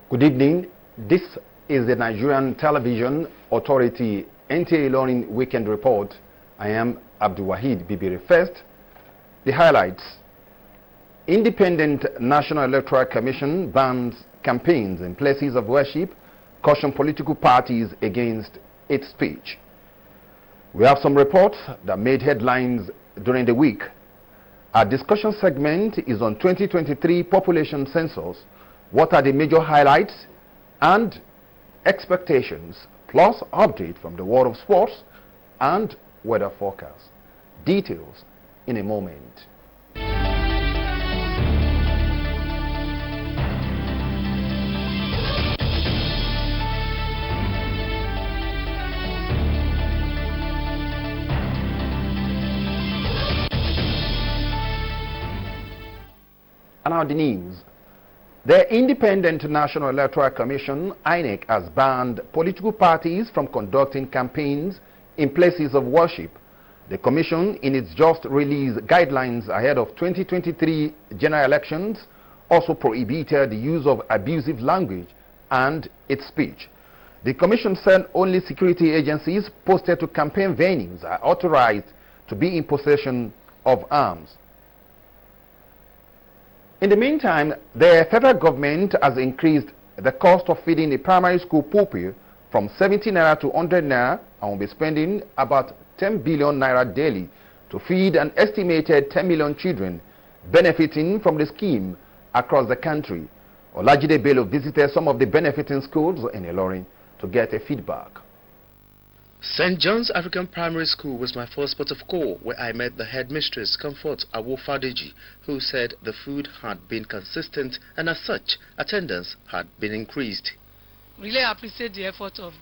Good evening. This is the Nigerian Television Authority NTA ILORIN Weekend Report. I am Abdul Wahid Bibiri. First, the highlights. Independent National Electoral Commission bans campaigns in places of worship, caution political parties against its speech. We have some reports that made headlines during the week. Our discussion segment is on 2023 population census. What are the major highlights and expectations, plus update from the world of sports and weather forecast. Details in a moment. And now the news. The Independent National Electoral Commission, INEC, has banned political parties from conducting campaigns in places of worship. The Commission, in its just released guidelines ahead of 2023 general elections, also prohibited the use of abusive language and its speech. The Commission said only security agencies posted to campaign venues are authorized to be in possession of arms. In the meantime, the federal government has increased the cost of feeding a primary school pupil from 70 naira to 100 naira and will be spending about 10 billion naira daily to feed an estimated 10 million children benefiting from the scheme across the country. Olajide Bello visited some of the benefiting schools in ILORIN to get a feedback. St. John's African Primary School was my first port of call, where I met the headmistress, Comfort Awofadeji, who said the food had been consistent and as such, attendance had been increased. Really appreciate the effort of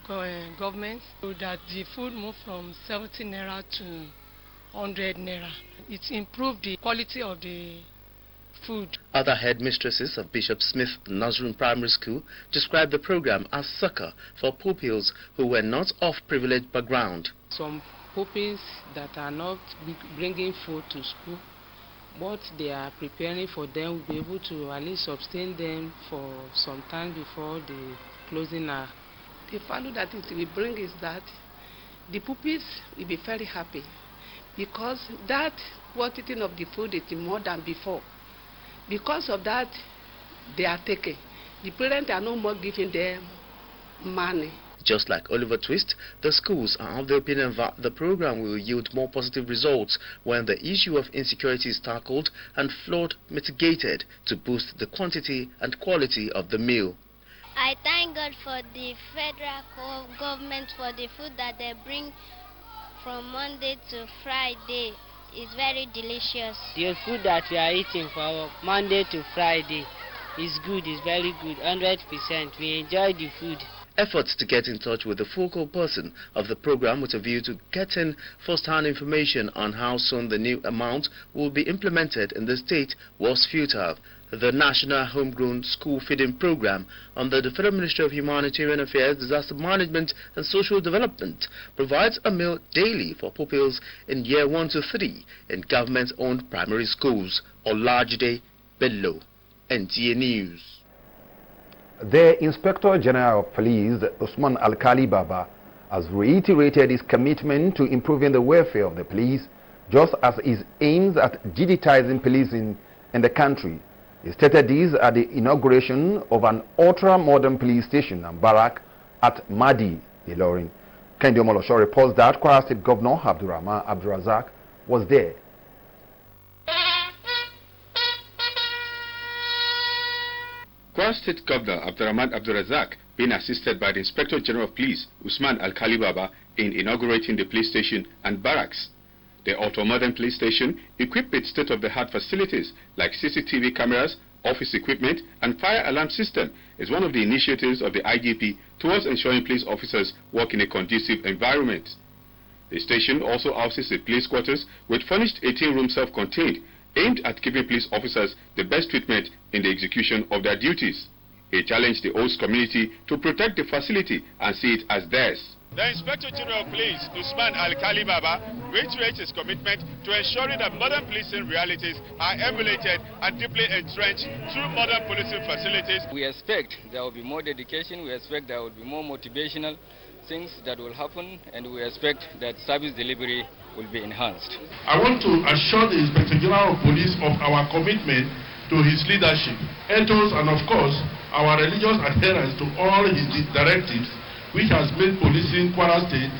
government so that the food moved from 70 naira to 100 naira. It improved the quality of the food. Other headmistresses of Bishop Smith Nazarene Primary School described the program as succor for pupils who were not of privileged background. Some pupils that are not bringing food to school, what they are preparing for them will be able to at least sustain them for some time before the closing hour. The value that it will bring is that the pupils will be very happy because that quantity of the food is more than before. Because of that, they are taken. The parents are no more giving them money. Just like Oliver Twist, the schools are of the opinion that the program will yield more positive results when the issue of insecurity is tackled and flood mitigated to boost the quantity and quality of the meal. I thank God for the federal government for the food that they bring from Monday to Friday. It's very delicious. The food that we are eating from Monday to Friday is good, it's very good, 100%. We enjoy the food. Efforts to get in touch with the focal person of the program with a view to getting first-hand information on how soon the new amount will be implemented in the state was futile. The National Homegrown School Feeding Program under the Federal Ministry of Humanitarian Affairs, Disaster Management and Social Development provides a meal daily for pupils in year 1 to 3 in government-owned primary schools. Olajide Bello, NTA News. The Inspector General of Police, Usman Alkali Baba, has reiterated his commitment to improving the welfare of the police, just as his aims at digitizing policing in the country. He stated this at the inauguration of an ultra-modern police station and barrack at Madi, ILORIN. Kendi Omolosho reports that Kwara State Governor Abdurrahman Abdurazak was there. Kwara State Governor Abdurrahman Abdurazak being assisted by the Inspector General of Police Usman Alkali Baba in inaugurating the police station and barracks. The ultra-modern police station, equipped with state-of-the-art facilities like CCTV cameras, office equipment, and fire alarm system, is one of the initiatives of the IGP towards ensuring police officers work in a conducive environment. The station also houses a police quarters with furnished 18-room self-contained, aimed at giving police officers the best treatment in the execution of their duties. He challenged the host community to protect the facility and see it as theirs. The Inspector General of Police, Usman Al-Khalibaba, reiterates his commitment to ensuring that modern policing realities are emulated and deeply entrenched through modern policing facilities. We expect there will be more dedication, we expect there will be more motivational things that will happen, and we expect that service delivery will be enhanced. I want to assure the Inspector General of Police of our commitment to his leadership, ethos, and of course, our religious adherence to all his directives, which has made policing Kwara State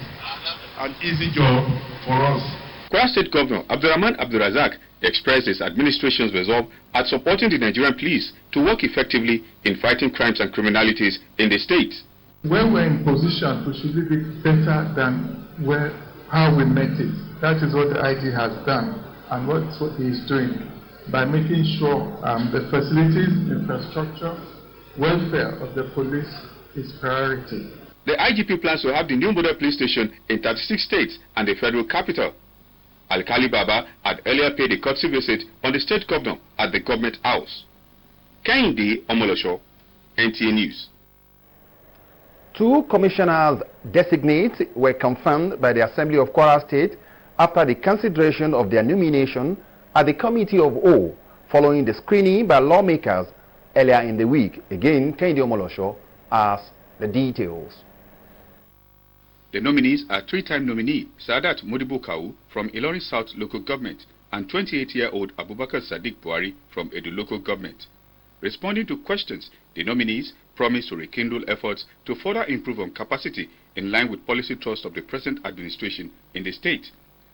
an easy job for us. Kwara State Governor Abdurrahman Abdurazak expressed his administration's resolve at supporting the Nigerian police to work effectively in fighting crimes and criminalities in the state. When we're in position, we should leave it better than how we met it. That is what the IG has done, and what he is doing by making sure the facilities, infrastructure, welfare of the police is priority. The IGP plans to have the new model police station in 36 states and the federal capital. Al-Khalibaba had earlier paid a courtesy visit on the state governor at the government house. Kehinde Omolosho, NTA News. 2 commissioners designates were confirmed by the Assembly of Kwara State after the consideration of their nomination at the Committee of O following the screening by lawmakers earlier in the week. Again, Kehinde Omolosho has the details. The nominees are 3-time nominee Sadat Modibo Kawu from Ilorin South Local Government and 28-year-old Abubakar Sadiq Buhari from Edo Local Government. Responding to questions, the nominees promised to rekindle efforts to further improve on capacity in line with policy thrust of the present administration in the state.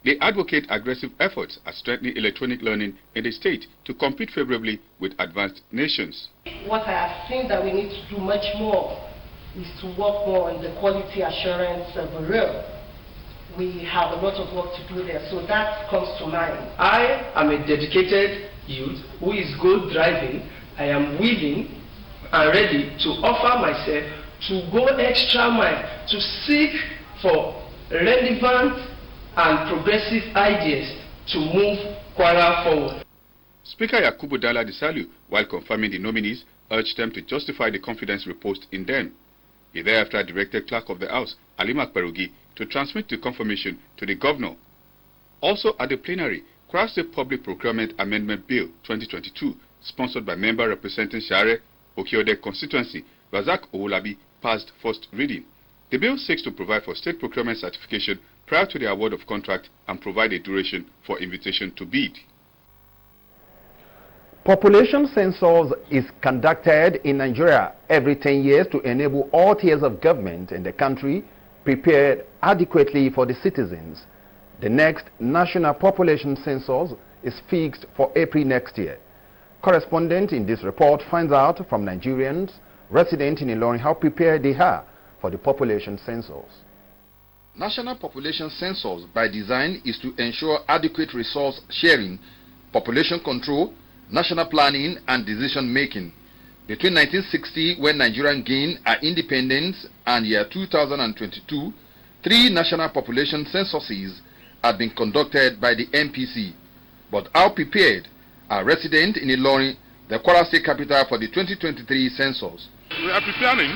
They advocate aggressive efforts at strengthening electronic learning in the state to compete favorably with advanced nations. What I think that we need to do much more is to work more on the quality assurance of the rail. We have a lot of work to do there, so that comes to mind. I am a dedicated youth who is goal driving. I am willing and ready to offer myself to go extra mile to seek for relevant and progressive ideas to move Kwara forward. Speaker Yakubu Dala Disalu, while confirming the nominees, urged them to justify the confidence reposed in them. He thereafter directed Clerk of the House, Alimak Perugi, to transmit the confirmation to the Governor. Also at the plenary, Kwara State Public Procurement Amendment Bill 2022, sponsored by member representing Share, Okiode constituency, Razak Owolabi, passed first reading. The bill seeks to provide for state procurement certification prior to the award of contract and provide a duration for invitation to bid. Population census is conducted in Nigeria every 10 years to enable all tiers of government in the country prepared adequately for the citizens. The next national population census is fixed for April next year. Correspondent in this report finds out from Nigerians resident in Ilorin how prepared they are for the population census. National population census by design is to ensure adequate resource sharing, population control, national planning and decision making. Between 1960, when Nigeria gained our independence, and year 2022, 3 national population censuses had been conducted by the NPC. But how prepared are residents in Ilorin, the Kwara State capital, for the 2023 census? We are preparing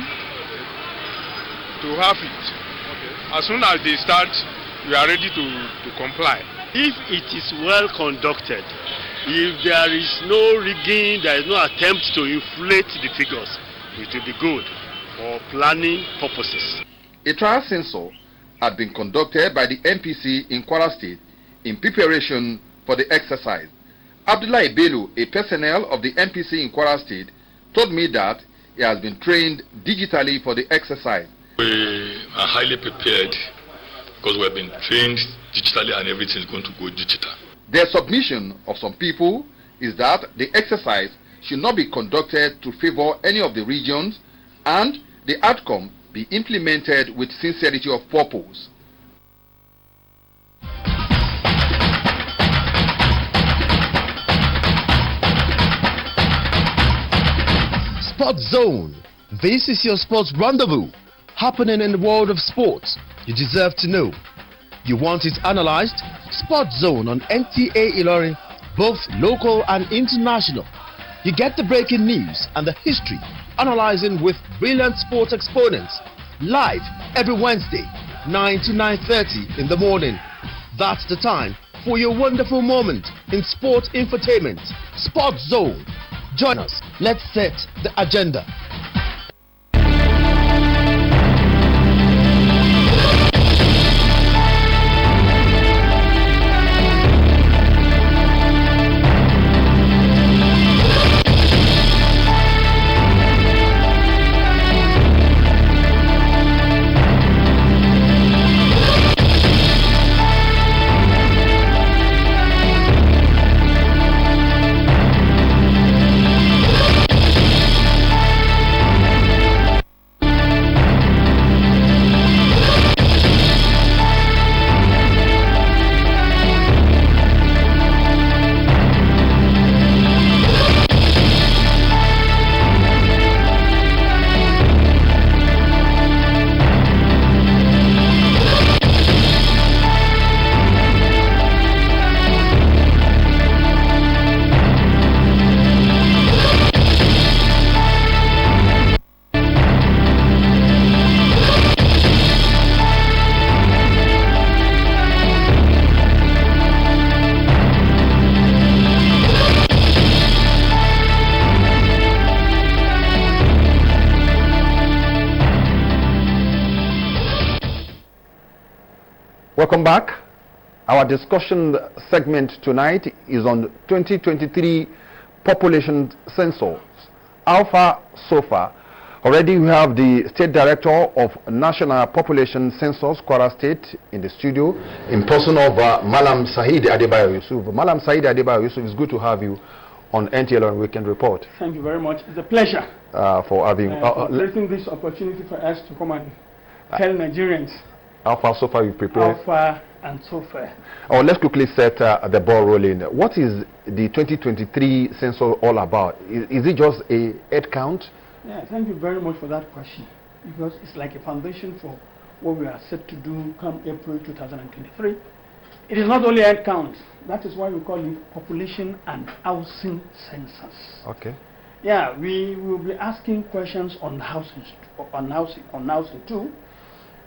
to have it. As soon as they start, we are ready to comply. If it is well conducted, if there is no rigging, there is no attempt to inflate the figures, it will be good for planning purposes. A trial census had been conducted by the NPC in Kwara State in preparation for the exercise. Abdullah Bello, a personnel of the NPC in Kwara State, told me that he has been trained digitally for the exercise. We are highly prepared because we have been trained digitally and everything is going to go digital. The submission of some people is that the exercise should not be conducted to favor any of the regions and the outcome be implemented with sincerity of purpose. Sports Zone. This is your sports rendezvous, happening in the world of sports. You deserve to know. You want it analyzed? Sports Zone on NTA ILORIN, both local and international. You get the breaking news and the history, analyzing with brilliant sports exponents. Live every Wednesday, 9 to 9:30 in the morning. That's the time for your wonderful moment in sport infotainment. Sports Zone. Join us. Let's set the agenda. Welcome back. Our discussion segment tonight is on 2023 population census. How far so far? Already we have the State Director of National Population Census, Kwara State, in the studio, in person of Malam Said Adebayo Yusuf. Malam Said Adebayo Yusuf, it's good to have you on NTA ILORIN Weekend Report. Thank you very much. It's a pleasure for having creating this opportunity for us to come and tell Nigerians how far so far you prepared. How far and so far. Oh, let's quickly set the ball rolling. What is the 2023 census all about? Is it just a head count? Yeah, thank you very much for that question, because it's like a foundation for what we are set to do come April 2023. It is not only a head count. That is why we call it population and housing census. Okay. Yeah, we will be asking questions on housing too.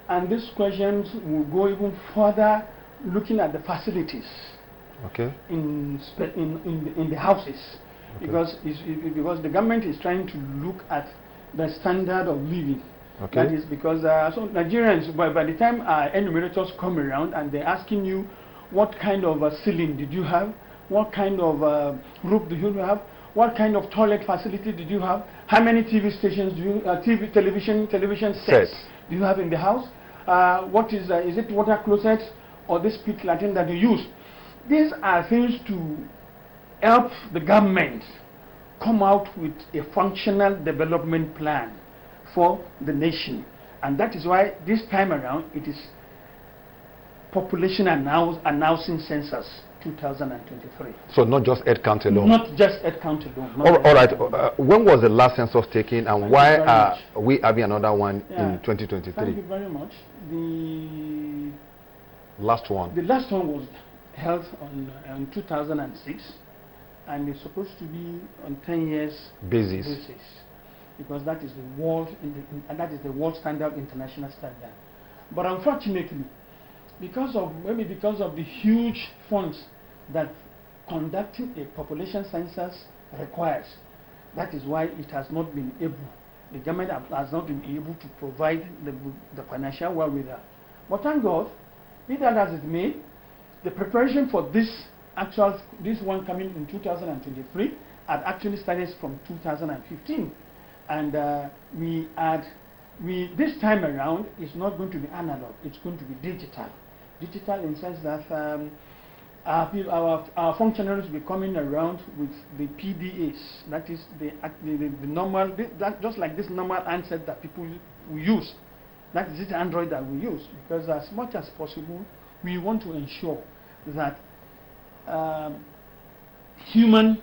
And these questions will go even further, looking at the facilities, okay, in the houses, okay, because the government is trying to look at the standard of living. Okay. That is because so Nigerians, by the time enumerators come around and they're asking you what kind of ceiling did you have, what kind of roof do you have, what kind of toilet facility did you have, how many TV stations do you, television sets do you have in the house? What is it water closet or this pit latrine that you use? These are things to help the government come out with a functional development plan for the nation. And that is why this time around it is population announcing census 2023. So not just head count alone? Not just head count alone. All right. When was the last census taken, and why are we having another one in 2023? Thank you very much. The last one was held on 2006, and it's supposed to be on 10 years basis, because that is the world the world standard, international standard. But unfortunately, because of the huge funds that conducting a population census requires, that is why it has not been able. The government has not been able to provide the financial wherewithal. But thank God, be that as it may, the preparation for this one coming in 2023 had actually started from 2015, and this time around it's not going to be analog; it's going to be digital. Digital in the sense that our functionaries will be coming around with the PDAs, that is the normal, just like this normal handset that people will use. That is the Android that we use, because as much as possible we want to ensure that human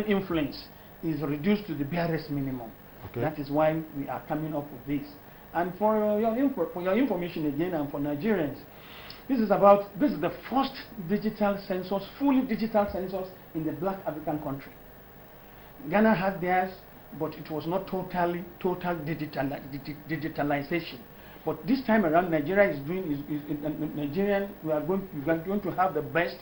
influence is reduced to the barest minimum. Okay. That is why we are coming up with this. And for your information again, and for Nigerians, this is the first digital census, fully digital census in the Black African country. Ghana had theirs, but it was not total digitalization. But this time around, Nigeria is doing Nigerian. We are going to have the best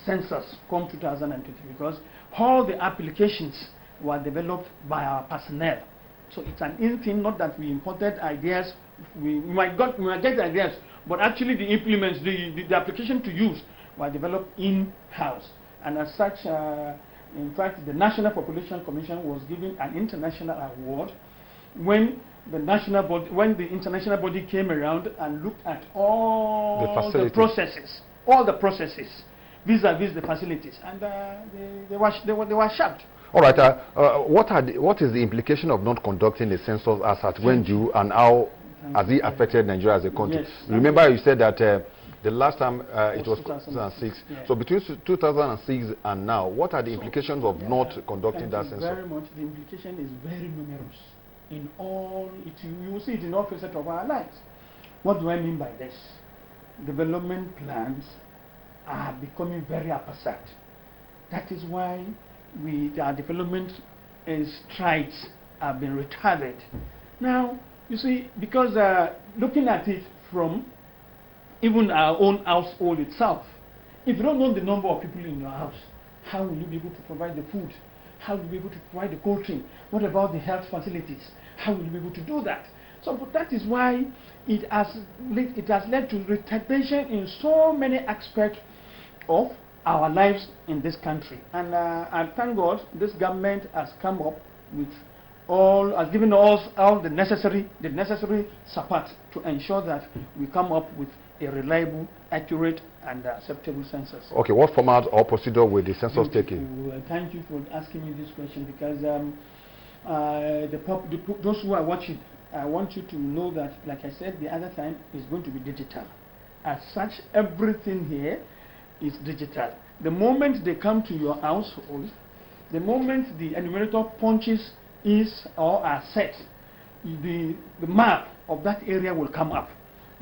census come 2020 because all the applications were developed by our personnel. So it's an in thing, not that we imported ideas. We might get ideas, but actually the implements, the application to use were developed in-house. And as such, in fact, the National Population Commission was given an international award when the international body came around and looked at all the processes vis-a-vis the facilities, and they were shocked. All right. What is the implication of not conducting the census as at when due, and how has it affected Nigeria as a country? Yes. Remember, you said that the last time it was 2006. Yes. So between 2006 and now, what are the implications of not conducting that census? Very much. The implication is very numerous. In all, you will see it in all facets of our lives. What do I mean by this? Development plans are becoming very apposite. That is why our development strides have been retarded. Now, you see, because looking at it from even our own household itself, if you don't know the number of people in your house, how will you be able to provide the food? How will you be able to provide the cold drink? What about the health facilities? How will you be able to do that? So but that is why it has led to retardation in so many aspects of our lives in this country. And I thank God this government has come up with has given us all the necessary support to ensure that we come up with a reliable, accurate, and acceptable census. Okay, what format or procedure will the census take in? Thank you for asking me this question, because those who are watching, I want you to know that, like I said the other time, it's going to be digital. As such, everything here is digital. The moment they come to your household, the moment the enumerator punches are set, the map of that area will come up.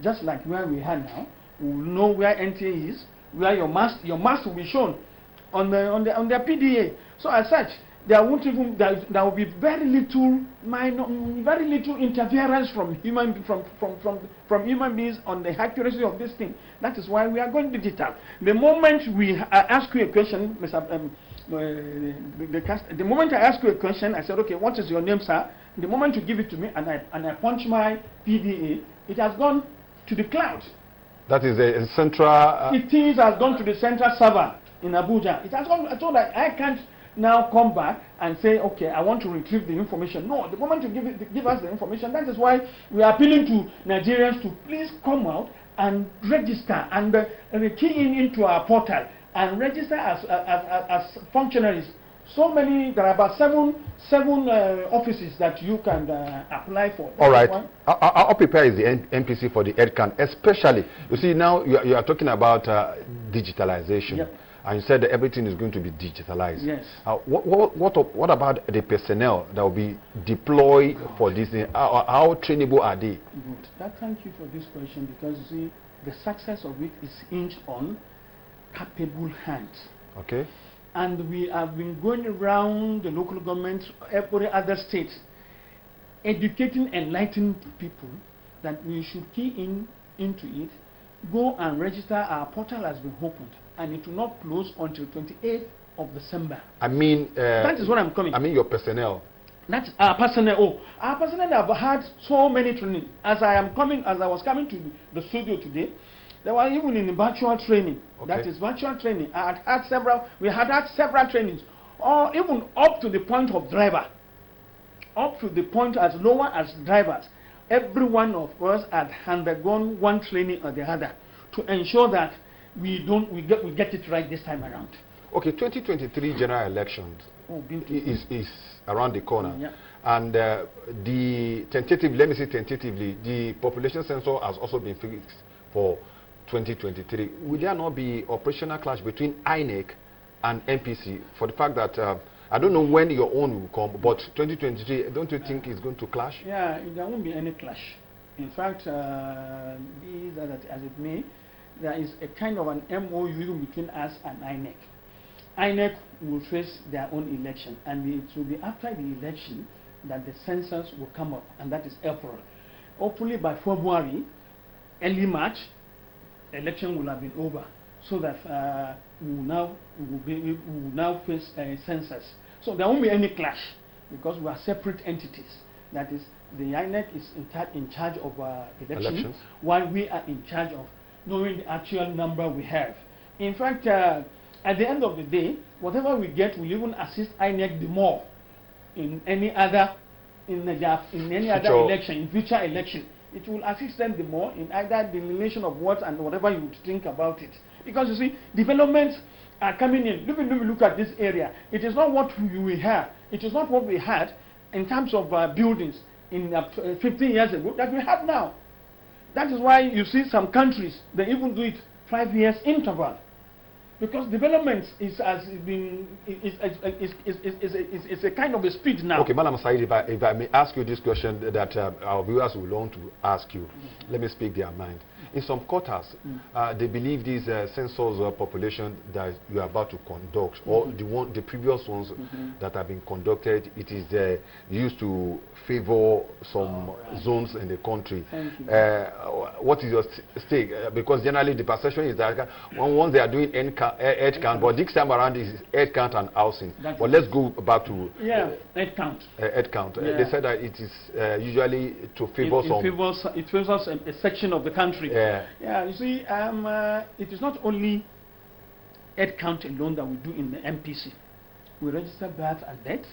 Just like where we are now, we will know where NTA is, where your mast will be shown on their PDA. So as such, there will be very little interference from human beings on the accuracy of this thing. That is why we are going digital. The moment I ask you a question, the moment I ask you a question, I said, okay, what is your name, sir? The moment you give it to me and I punch my PDA, it has gone to the cloud. That is a central. It has gone to the central server in Abuja. It has gone. I told that I can't now come back and say, okay, I want to retrieve the information. No, the moment you give us the information, that is why we are appealing to Nigerians to please come out and register and key into our portal and register as functionaries. So many, there are about seven offices that you can apply for. All right. How prepared is the MPC for the EdCan? Especially, you see, now you are talking about digitalization. Yep. And you said that everything is going to be digitalized. Yes. What about the personnel that will be deployed for this? How trainable are they? Good. Thank you for this question, because you see, the success of it is hinged on capable hands. Okay. And we have been going around the local government, every other state, educating, enlightening people that we should key into it, go and register. Our portal has been opened, and it will not close until 28th of December. I mean, that is what I'm coming. I mean your personnel. That's our personnel. Oh, our personnel have had so many training. As I was coming to the studio today, they were even in virtual training. Okay. That is virtual training. We had had several trainings, or even up to the point of driver, up to the point as lower as drivers. Every one of us had undergone one training or the other to ensure that we get it right this time around. Okay, 2023 general elections is around the corner. Yeah. And let me say tentatively, the population census has also been fixed for 2023. Will there not be operational clash between INEC and MPC for the fact that I don't know when your own will come, but 2023, don't you think it's going to clash? Yeah, there won't be any clash. In fact, be that as it may, there is a kind of an MOU between us and INEC. INEC will face their own election, and it will be after the election that the census will come up, and that is April. Hopefully by February, early March, election will have been over, so that we will now face a census. So there won't be any clash, because we are separate entities. That is, the INEC is in charge of elections, while we are in charge of knowing the actual number we have. In fact, at the end of the day, whatever we get will even assist INEC the more in any other other election, in future election. It will assist them the more in either delineation of what and whatever you would think about it. Because you see, developments are coming in. Let me look at this area. It is not what we have. It is not what we had in terms of buildings in 15 years ago that we have now. That is why you see some countries, they even do it 5 years interval. Because development is a kind of a speed now. Okay, Madam Said, if I may ask you this question that our viewers will want to ask you, let me speak their mind. In some quarters, they believe these census population that you are about to conduct, or the previous ones that have been conducted, it is used to favor some zones in the country. What is your stake? Because generally the perception is that once they are doing head count, but this time around is head count and housing. But let's go back to head count. Head count. They said that it is usually to favor some. It favors a section of the country. Yeah, you see, it is not only head count alone that we do in the MPC. We register birth and death.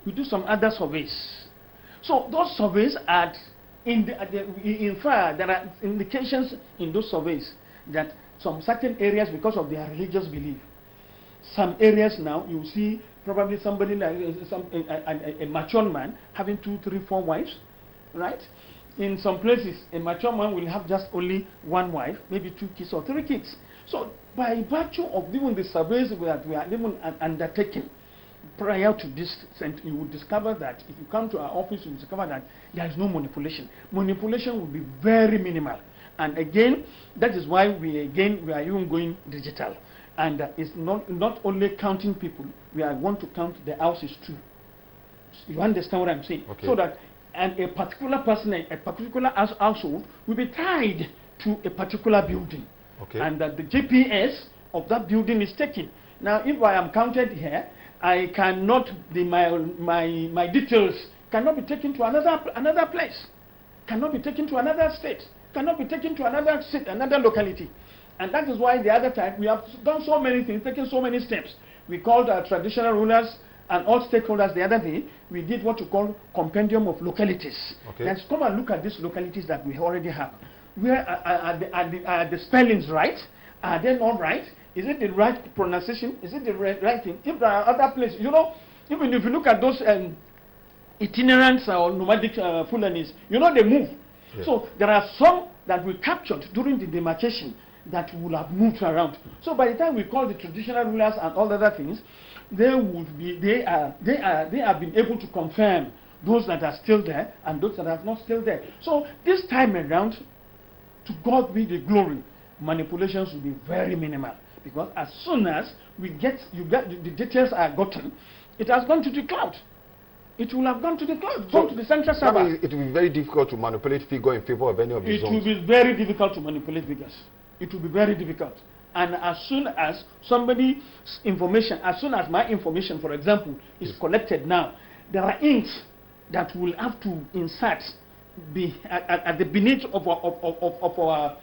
We do some other surveys. So those surveys are in fact, there are indications in those surveys that some certain areas, because of their religious belief, some areas now you see probably somebody like a mature man having 2, 3, 4 wives, right? In some places, a mature man will have just only 1 wife, maybe 2 kids or 3 kids. So by virtue of even the surveys that we are even undertaking prior to this, you will discover that if you come to our office, you will discover that there is no manipulation. Manipulation will be very minimal. And again, that is why we are even going digital. And it's not only counting people, we are going to count the houses too. You understand what I'm saying? Okay. So that a particular person, a particular household will be tied to a particular building. Okay. And that the GPS of that building is taken. Now, if I am counted here, I cannot, my details cannot be taken to another place, cannot be taken to another state, cannot be taken to another state, another locality. And that is why the other time we have done so many things, taken so many steps. We called our traditional rulers and all stakeholders the other day. We did what you call compendium of localities. Okay. Let's come and look at these localities that we already have. Where are the spellings right? Are they not right? Is it the right pronunciation? Is it the right thing? If there are other places, you know, even if you look at those itinerants or nomadic Fulanis, you know, they move. Yeah. So there are some that we captured during the demarcation that will have moved around. So by the time we call the traditional rulers and all other things, they have been able to confirm those that are still there and those that are not still there. So this time around, to God be the glory, manipulations will be very minimal. Because as soon as the details are gotten, it has gone to the cloud. It will have gone to the cloud, gone to the central server. That means it will be very difficult to manipulate figure in favor of any of these zones. It will be very difficult to manipulate figures. It will be very difficult. And as soon as somebody's information, as soon as my information, for example, is collected now, there are inks that will have to insert at the beneath of our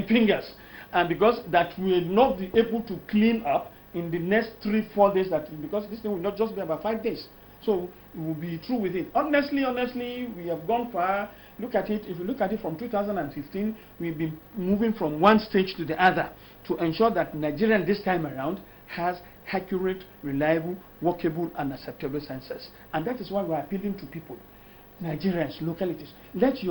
fingers. And because that will not be able to clean up in the next 3-4 days, because this thing will not just be about 5 days. So we will be through with it. Honestly, we have gone far. Look at it. If you look at it from 2015, we've been moving from one stage to the other to ensure that Nigeria this time around has accurate, reliable, workable, and acceptable census. And that is why we're appealing to people, Nigerians, localities. Let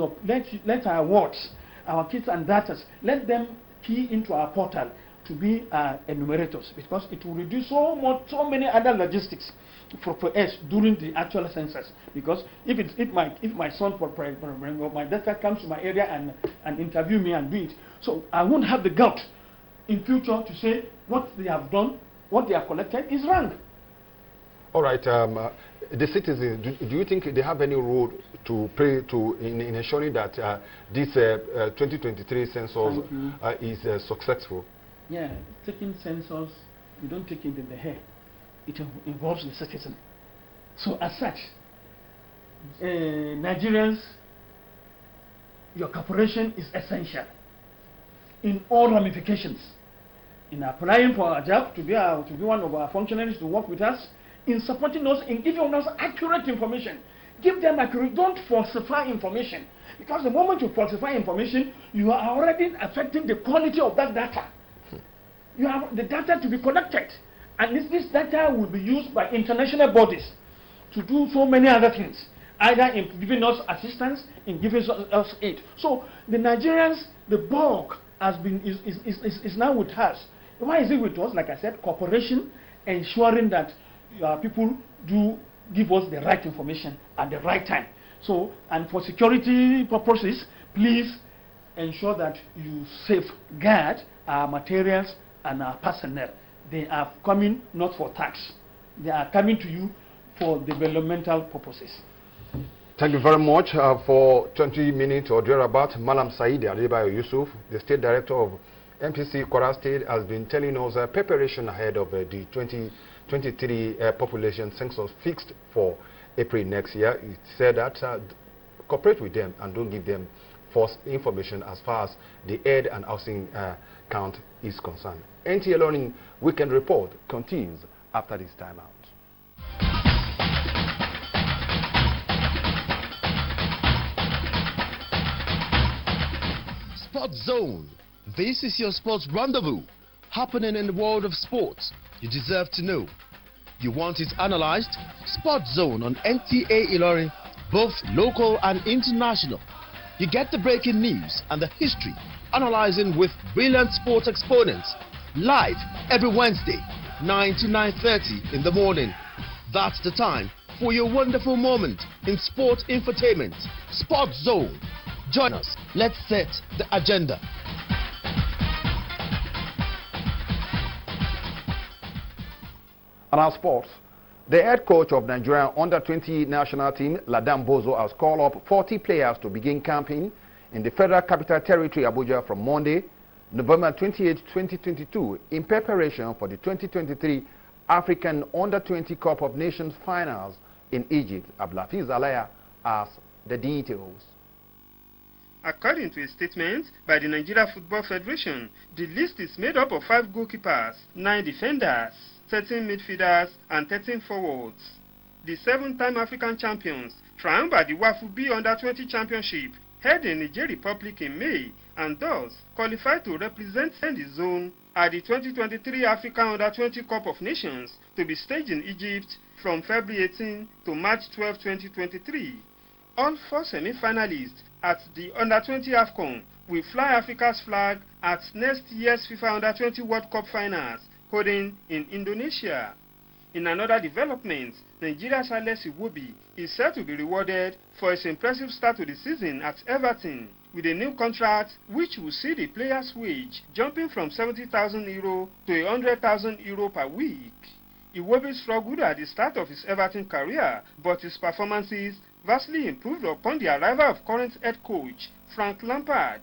our wards, our kids and daughters, let them key into our portal to be enumerators, because it will reduce so many other logistics for us during the actual census. Because if my son or my daughter comes to my area and interview me and do it, so I won't have the gut in future to say what they have done what they have collected is wrong. All right. The citizens, do you think they have any role to play in ensuring that this 2023 census is successful? Yeah, taking census, you don't take it in the hair. It involves the citizen. So as such, Nigerians, your cooperation is essential in all ramifications. In applying for a job, to be one of our functionaries to work with us, in supporting us, in giving us accurate information. Give them accurate, don't falsify information. Because the moment you falsify information, you are already affecting the quality of that data. You have the data to be collected. And this data will be used by international bodies to do so many other things, either in giving us assistance, in giving us aid. So the Nigerians, the bulk is now with us. Why is it with us? Like I said, cooperation, ensuring that people do give us the right information at the right time. So, and for security purposes, please ensure that you safeguard our materials and our personnel. They are coming not for tax. They are coming to you for developmental purposes. Thank you very much for 20 minutes or thereabout. Malam Said Adebayo Yusuf, the State Director of MPC Kwara State, has been telling us preparation ahead of the 2023 population census fixed for April next year. He said that cooperate with them and don't give them false information as far as the aid and housing count is concerned. NTA ILORIN Weekend Report continues after this time out. Sports Zone. This is your sports rendezvous, happening in the world of sports. You deserve to know. You want it analyzed? Sports Zone on NTA ILORIN, both local and international. You get the breaking news and the history, analyzing with brilliant sports exponents. Live every Wednesday, 9 to 9:30 in the morning. That's the time for your wonderful moment in sport infotainment. Sports Zone. Join us. Let's set the agenda. On our sports, the head coach of Nigerian under-20 national team, Ladan Bozo, has called up 40 players to begin camping in the Federal Capital Territory, Abuja, from Monday, November 28, 2022, in preparation for the 2023 African Under-20 Cup of Nations finals in Egypt. Abdulafiz Alaya has the details. According to a statement by the Nigeria Football Federation, the list is made up of 5 goalkeepers, 9 defenders, 13 midfielders, and 13 forwards. The 7-time African champions triumphed at the WAFU Under-20 Championship held in Niger Republic in May, and thus qualified to represent the zone at the 2023 African Under-20 Cup of Nations to be staged in Egypt from February 18 to March 12, 2023. All 4 semi-finalists at the Under-20 AFCON will fly Africa's flag at next year's FIFA Under-20 World Cup finals, holding in Indonesia. In another development, Nigeria's Alex Iwobi is set to be rewarded for his impressive start to the season at Everton with a new contract which will see the player's wage jumping from €70,000 to €100,000 per week. Iwobi struggled at the start of his Everton career, but his performances vastly improved upon the arrival of current head coach Frank Lampard.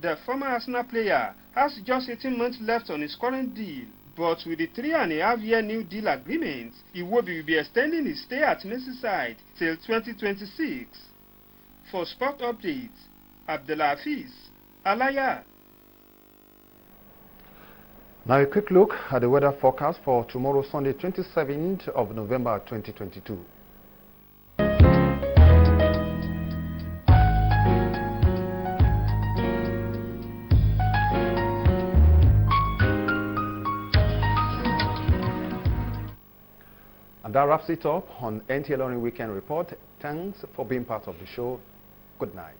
The former Arsenal player has just 18 months left on his current deal, but with the 3.5-year new deal agreement, Iwobi will be extending his stay at Merseyside till 2026. For sport updates, Abdulafiz Alaya. Now a quick look at the weather forecast for tomorrow, Sunday, 27th of November 2022. And that wraps it up on NTA ILORIN Weekend Report. Thanks for being part of the show. Good night.